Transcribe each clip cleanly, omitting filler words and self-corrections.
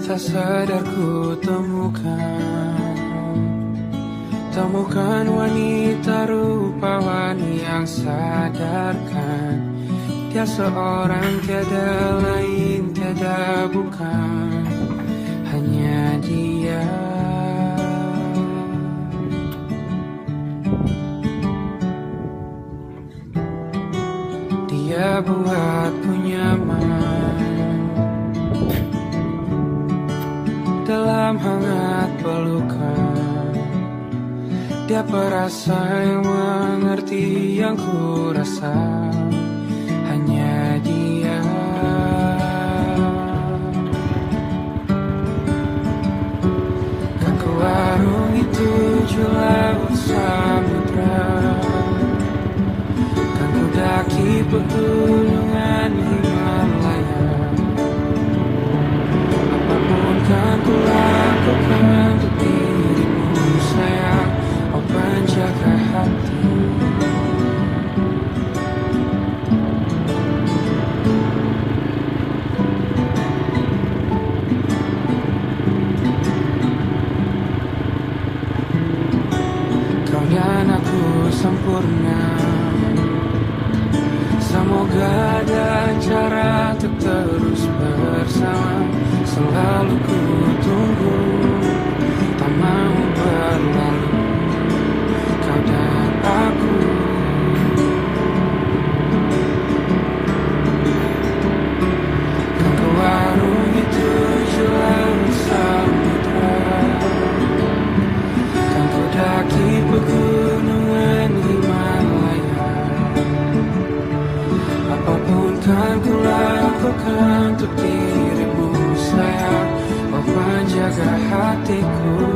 Tak sadar ku temukan wanita rupawan yang sadarkan dia seorang, tiada lain, tiada bukan, hanya dia. Dia buatku nyaman dalam hangat pelukan. Dia perasa yang mengerti yang ku rasa, hanya dia. Kan ku warungi 7 laut samudra, kan ku daki pegunungan Himalaya. Apapun kan ku lakukan untuk dirimu sayang, oh penjaga hati. Kau dan aku sempurna, semoga ada cara untuk terus bersama. Selalu ku tunggu, tak mau berlalu, kau dan aku. Kan ku warungi 7 laut samudra, kan ku daki pegunungan Himalaya. Apapun kan ku lakukan untuk dirimu sayang, oh penjaga hatiku.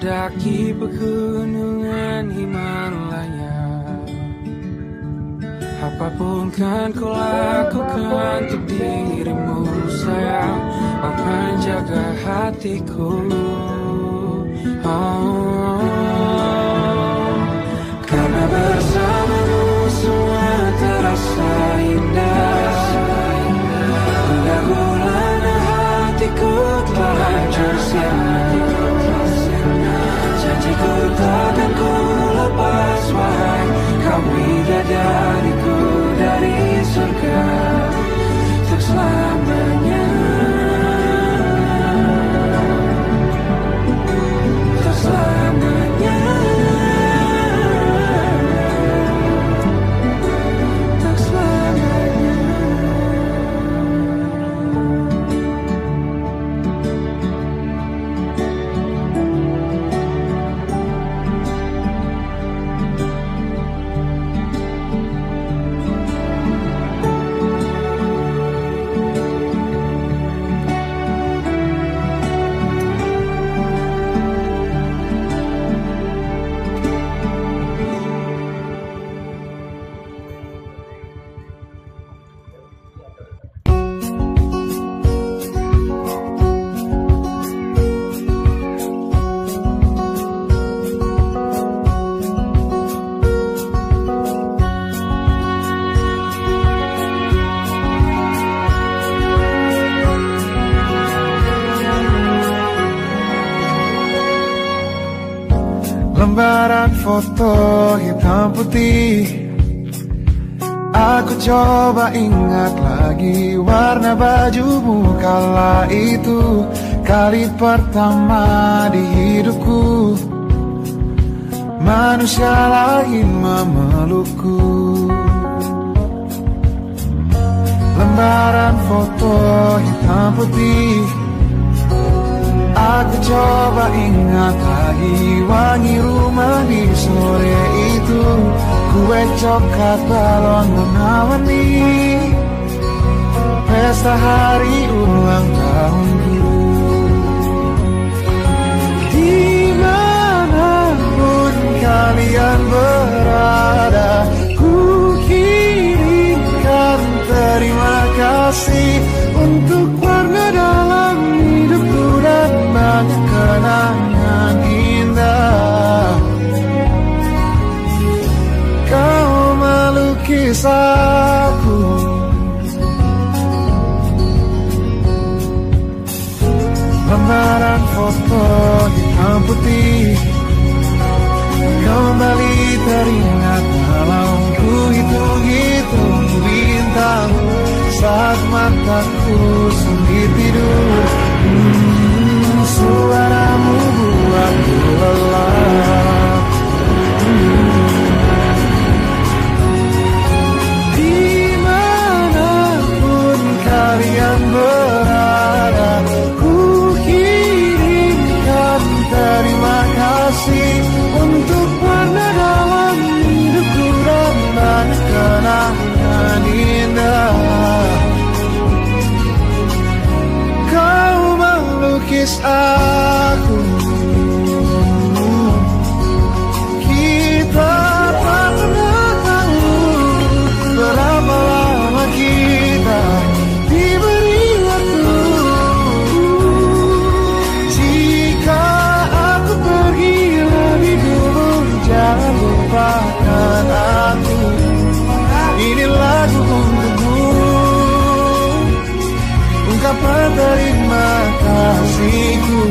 Daki pegunungan Himalaya. Apapun kan ku lakukan untuk dirimu sayang, oh penjaga hatiku. Karena bersamamu semua terasa indah. Hingga gulana hatiku telah hancur sia-sia. Janjiku takkan ku lepas, wahai kau bidadariku dari surga untuk selamanya, untuk selamanya, untuk selamanya. Lembaran foto hitam putih, aku coba ingat lagi warna bajumu kala itu. Kali pertama di hidupku manusia lain memelukku. Lembaran foto hitam putih, aku coba ingat lagi wangi rumah di sore itu. Kue coklat balon warna-warni, pesta hari ulang tahunku. Dimanapun kalian berada, ku kirimkan terima kasih untuk warna dalam hidupku dan banyak kenangan indah. Kau melukis aku, lembaran foto hitam putih kembali teringat dalam ku hitung-hitung bintang saat mataku sulit tidur. Suaramu buatku lelah. Dimanapun kalian berada, ku kirimkan terima kasih untuk warna dalam hidupku dan banyak kenangan indah. Kau melukis aku, kita tak pernah tahu berapa lama kita diberi waktu. Jika aku pergi lebih dulu, jangan lupakan aku. Ini lagu untukmu, ungkapan terima kasihku.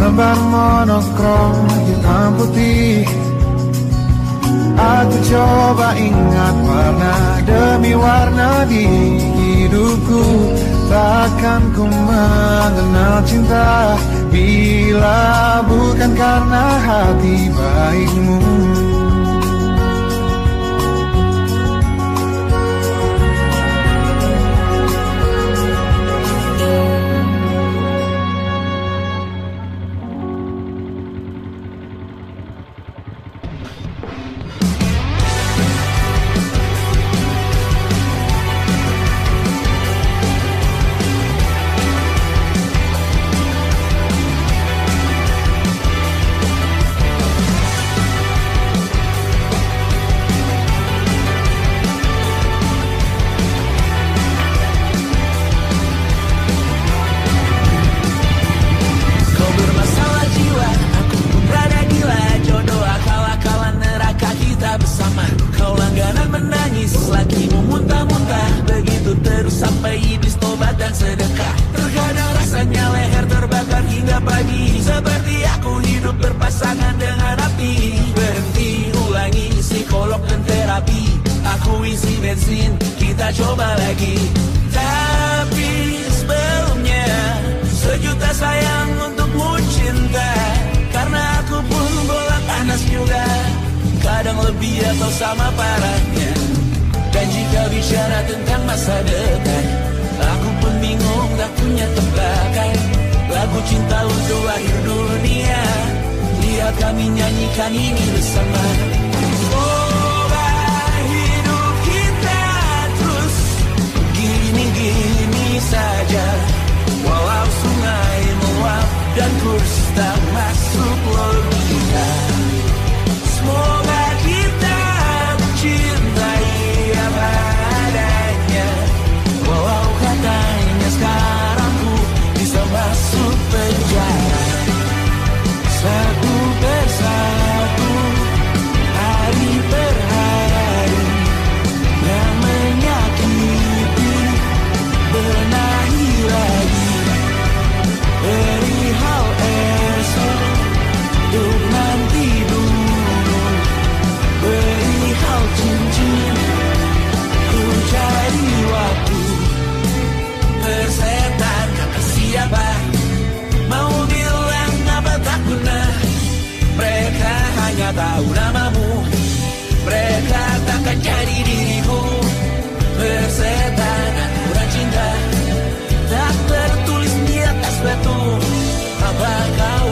Lembar monokrom hitam putih, aku coba ingat warna demi warna di hidupku. Takkan ku mengenal cinta bila bukan karena hati baikmu. tahu namamu. Mereka takkan jadi diriku. Persetan aturan cinta tak tertulis di atas batu. Apa kau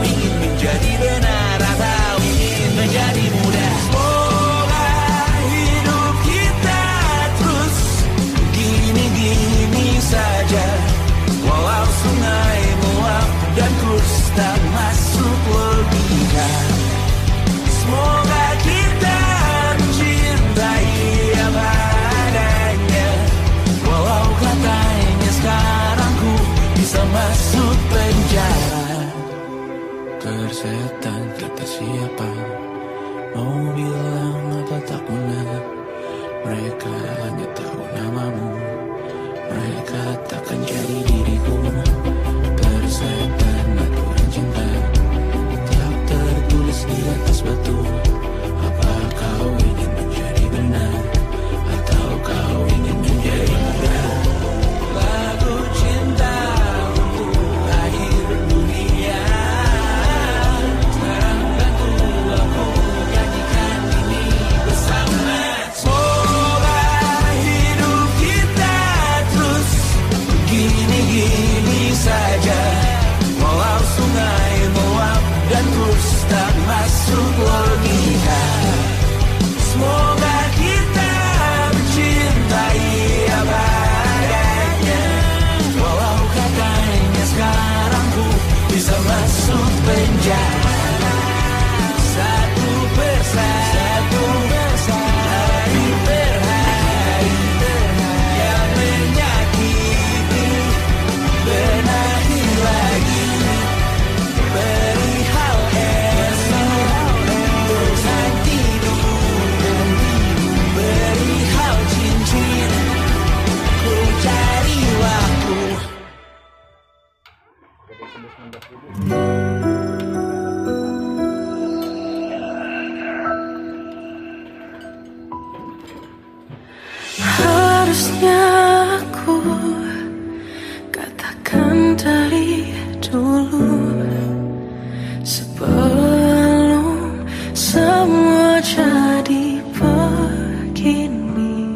semua jadi begini.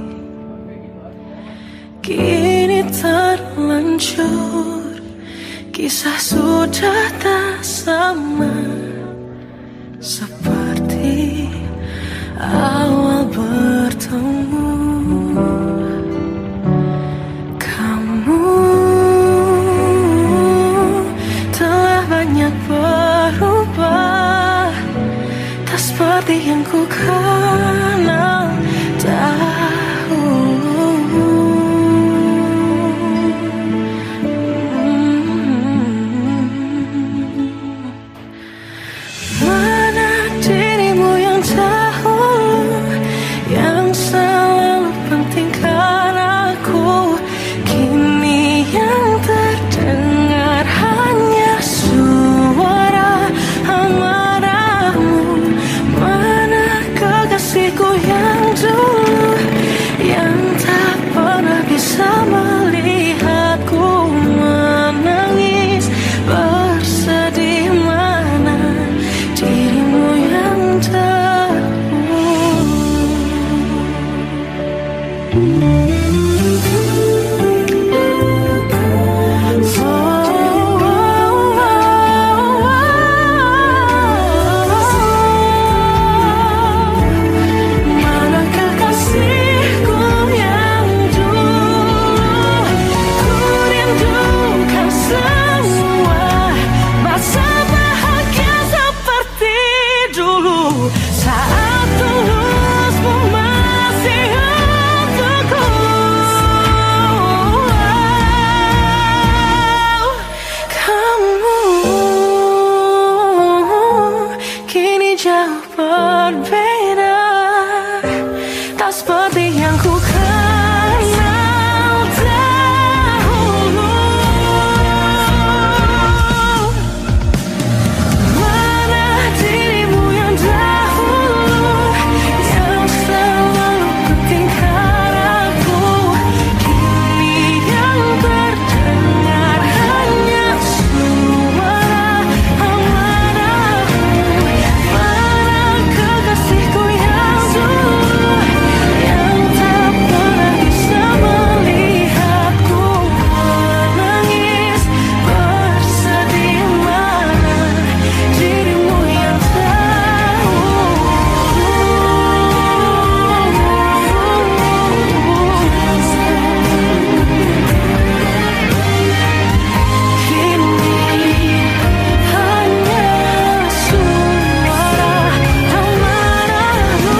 Kini terlanjur, kisah sudah tak sama seperti awal bertemu. Kamu telah banyak berubah, tak seperti yang ku kenal dahulu. Mana dirimu yang dahulu, yang selalu pentingkan aku, kini yang terdengar hanya suara amarahmu. Mana kekasihku yang dulu, yang tak pernah bisa melihatku menangis bersedih. Mana dirimu yang mana kekasihku yang dulu, ku rindukan semua masa bahagia seperti dulu, saat tulusmu masih untukku. Kamu kini jauh berbeda, tak seperti yang ku kenal dahulu. Mana dirimu yang dahulu, yang selalu pentingkan aku, kini yang terdengar hanya suara amarahmu. Mana kekasihku yang dulu, yang tak pernah bisa melihatku menangis bersedih. Mana dirimu yang kini hanya suara amarahmu.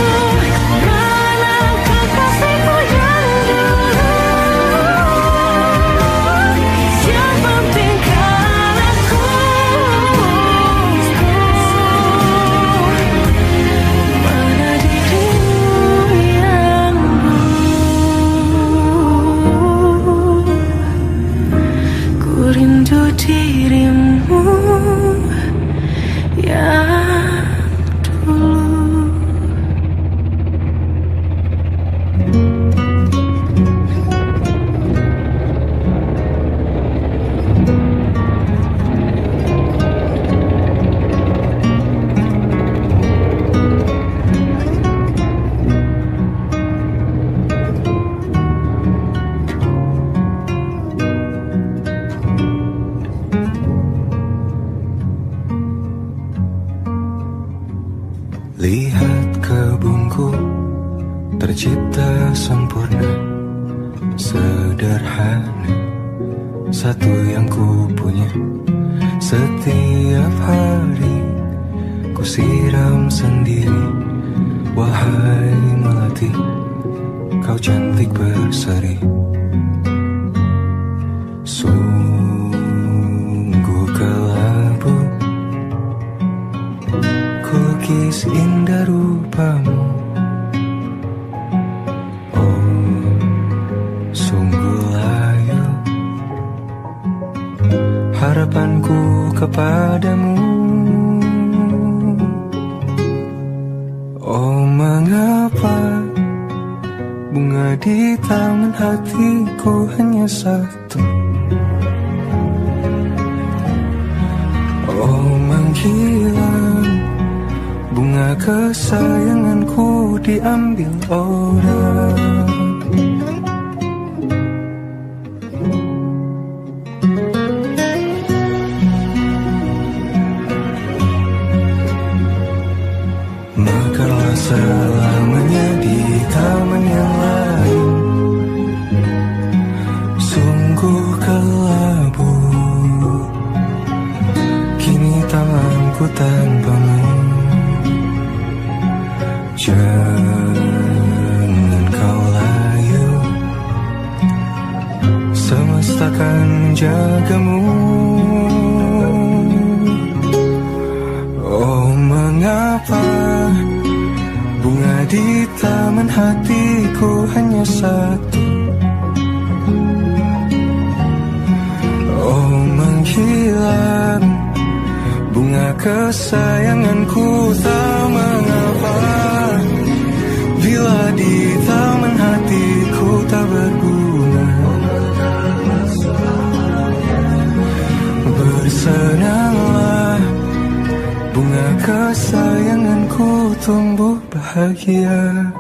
Mana kekasihku yang dulu, yang pentingkan aku, mana dirimu yang dulu, ku rindu dirimu yang dulu. Lihat kebunku tercipta sempurna, sederhana, satu yang ku punya. Setiap hari ku siram sendiri. Wahai melati, kau cantik berseri. Sungguh kelabu kulukis indah rupamu. Oh, sungguh layu harapanku kepadamu. Oh, mengapa bunga di taman hatiku hanya satu? Oh, menghilang bunga kesayanganku diambil orang. Mekarlah selamanya di taman yang lain, sungguh kelabu kini tanganku tanpamu. Jangan kau layu, semesta akan menjagamu. Oh, mengapa bunga di taman hatiku hanya satu? Oh, menghilang bunga kesayanganku, tak mengapa bila di taman hatiku tak berbunga. Bersenanglah bunga kesayanganku tumbuh bahagia.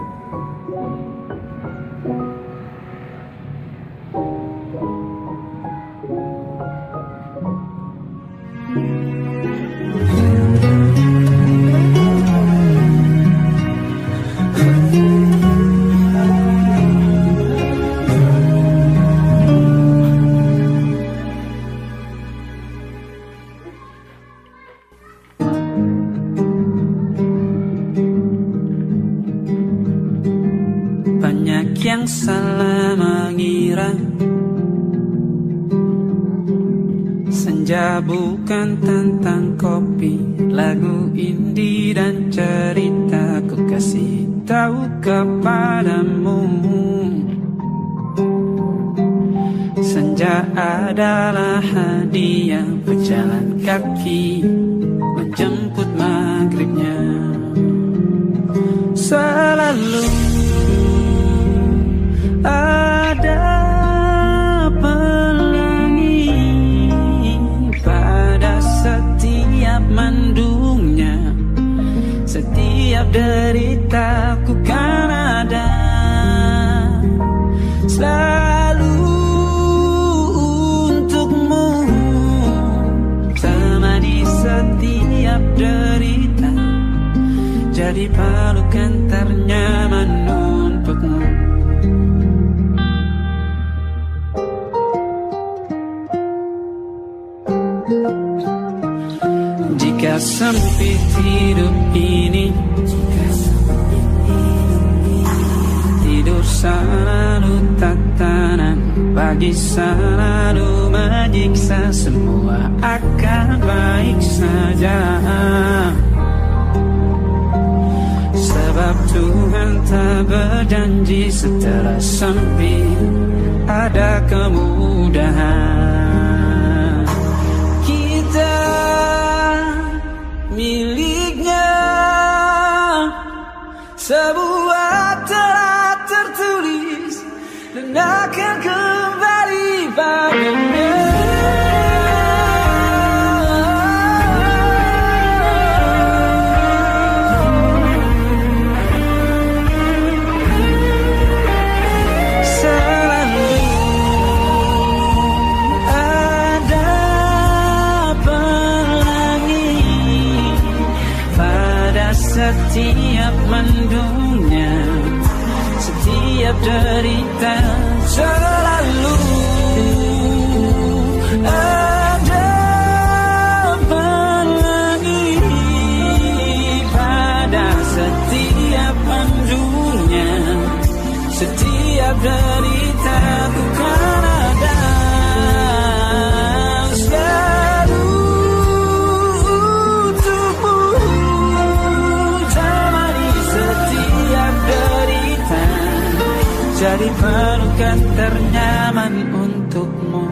Yang salah mengira senja bukan tentang kopi, lagu indie dan cerita ku kasih tahu kepadamu. Senja adalah hadiah pejalan kaki menjemput maghribnya. Selalu ada pelangi pada setiap mendungnya, setiap deritaku kan ada selalu untukmu, temani setiap derita, jadi pelukan ternyaman untukmu. Jika sempit hidup ini, tidur selalu tatanan, pagi selalu menyiksa, semua akan baik saja. Sebab Tuhan tak berjanji setelah sempit ada kemudahan. Kita miliknya sebuah telah tertulis dan akan kembali padanya. Setiap mendungnya, setiap derita, selalu ada pelangi pada setiap mendungnya, setiap derita bukan ada selalu jadi pelukan ternyaman untukmu.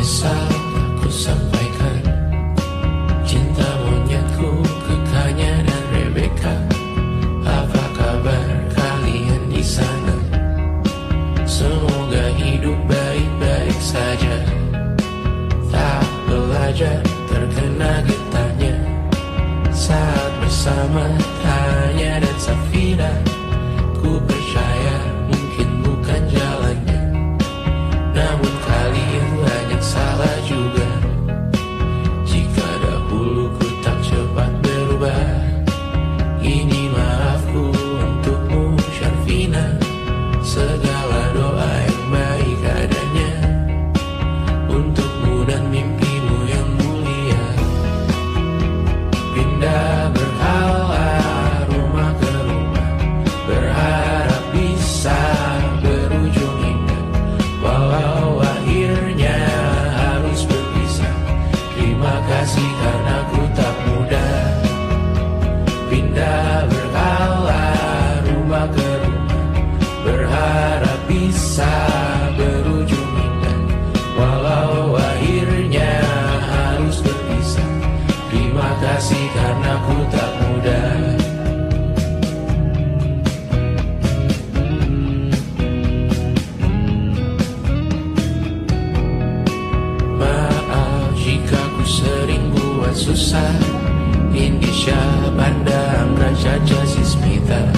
bisa aku sampaikan cinta monyetku ke Kanya dan Rebecca. Apa kabar kalian di sana? Semoga hidup baik-baik saja. Tak belajar terkena getahnya saat bersama Tanya dan Safira. Ku percaya mungkin bukan jalannya, namun kalian banyak salah juga. Jika dahulu ku tak cepat berubah, ini maafku untukmu Syarfina. Segala doa yang baik adanya untukmu dan mimpimu yang mulia. Pindah berhala rumah ke rumah, berharap bisa berujung indah. Walau akhirnya harus berpisah, terima kasih karena ku tak mudah. Pindah berhala rumah ke rumah, berharap bisa berujung indah. Walau akhirnya harus berpisah, terima kasih karena ku tak mudah. Maaf jika ku sering buat susah. Indisha, Banda, Anggra, Caca, Sismita,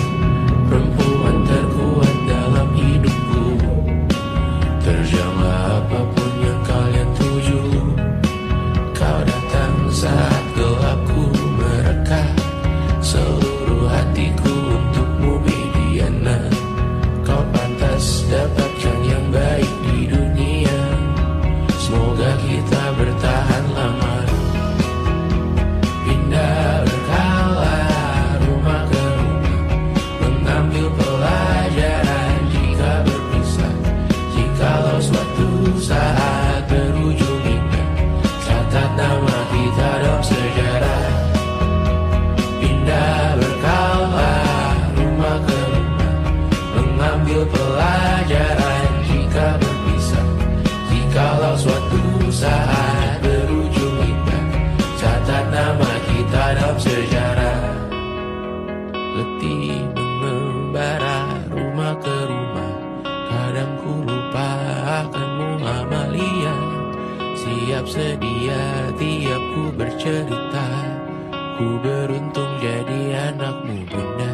perempuan terkuat dalam hidupku. Terjanglah apapun yang kalian tuju. Kau datang saat gelapku mereka. Seluruh hatiku untukmu Bidiana. Kau pantas dapatkan yang baik di dunia. Semoga kita bertahan lama. Pindah berkala rumah ke rumah, mengambil pelajaran jika berpisah. Jikalau suatu saat berujung indah, catat nama kita dalam sejarah. Pindah berkala rumah ke rumah, mengambil pelajaran jika berpisah. Jikalau suatu saat berujung indah, catat nama kita dalam sejarah. Letih mengembara rumah ke rumah, kadang ku lupa akanmu Amalia. Siap sedia tiap ku bercerita, ku beruntung jadi anakmu Bunda.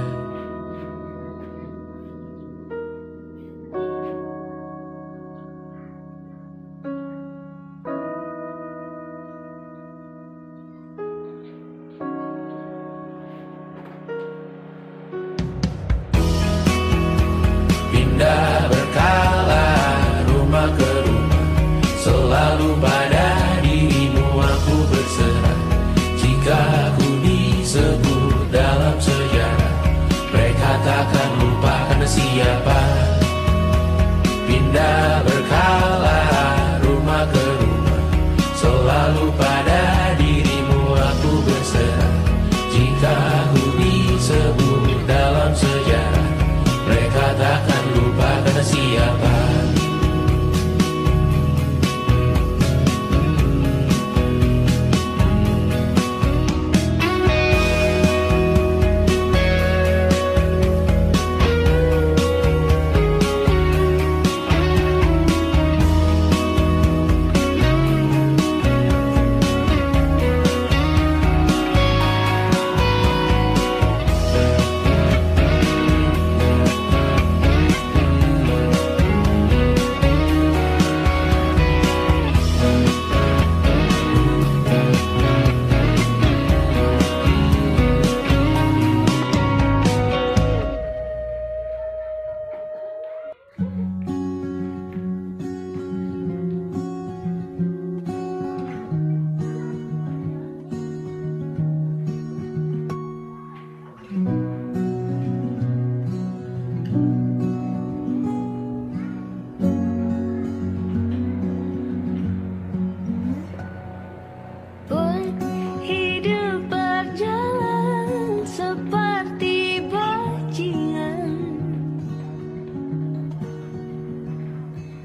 Pindah berkala rumah ke rumah, selalu pada dirimu aku berserah. Jika ku disebut dalam sejarah, mereka takkan lupa karena siapa. Pindah berkala rumah ke rumah, selalu pada dirimu aku berserah. Jika ku disebut dalam sejarah, mereka takkan lupa karena siapa.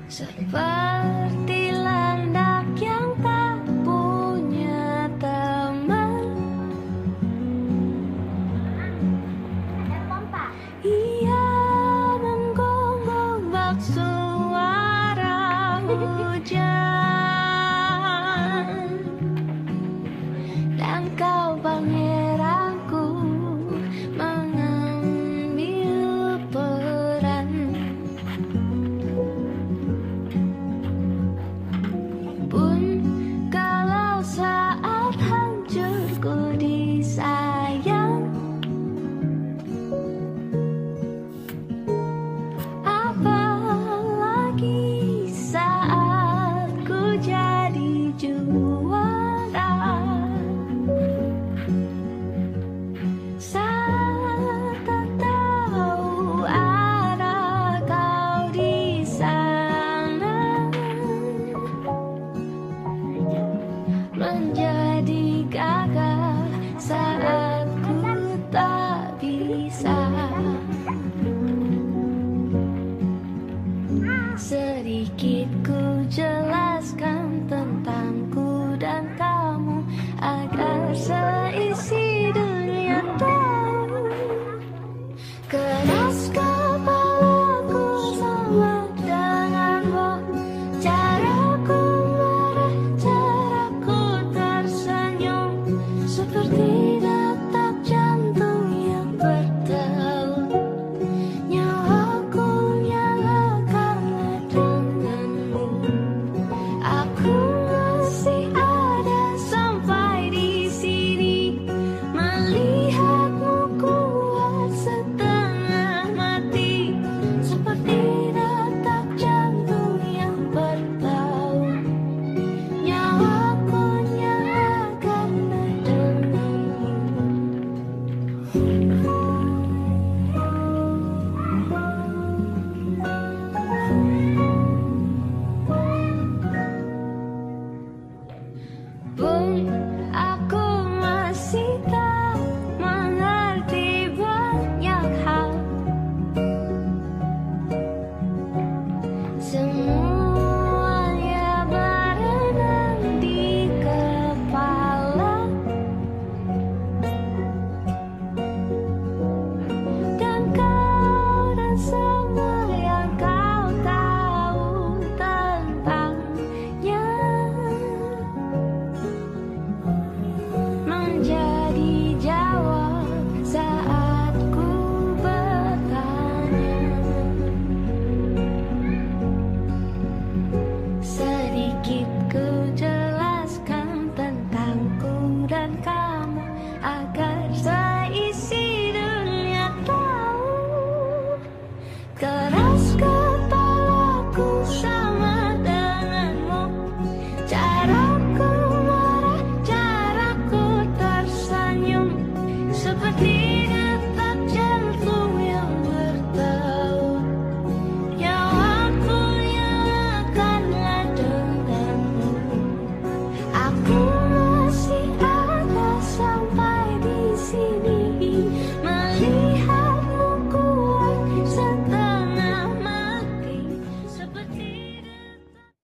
Seperti landak hujan, dan kau pangeranku mengambil peran. Pun kalau saat hancurku disayang, apalagi saat ku jadi juara. Saat tak tahu arah kau di sana, menjadi gagah saat ku tak bisa. Sedikit ku jelaskan tentangku dan kamu, agar seisi dunia tahu. Keras kepalaku sama denganmu, caraku marah, caraku tersenyum, seperti detak jantung yang berdelut. Nyawaku nyala karena denganmu. Aku masih ada sampai di sini, melihatmu kuat setengah mati, seperti detak jantung yang bertaut. Nyawaku nyala karena denganmu. Pun aku masih tak mengerti banyak hal. Semua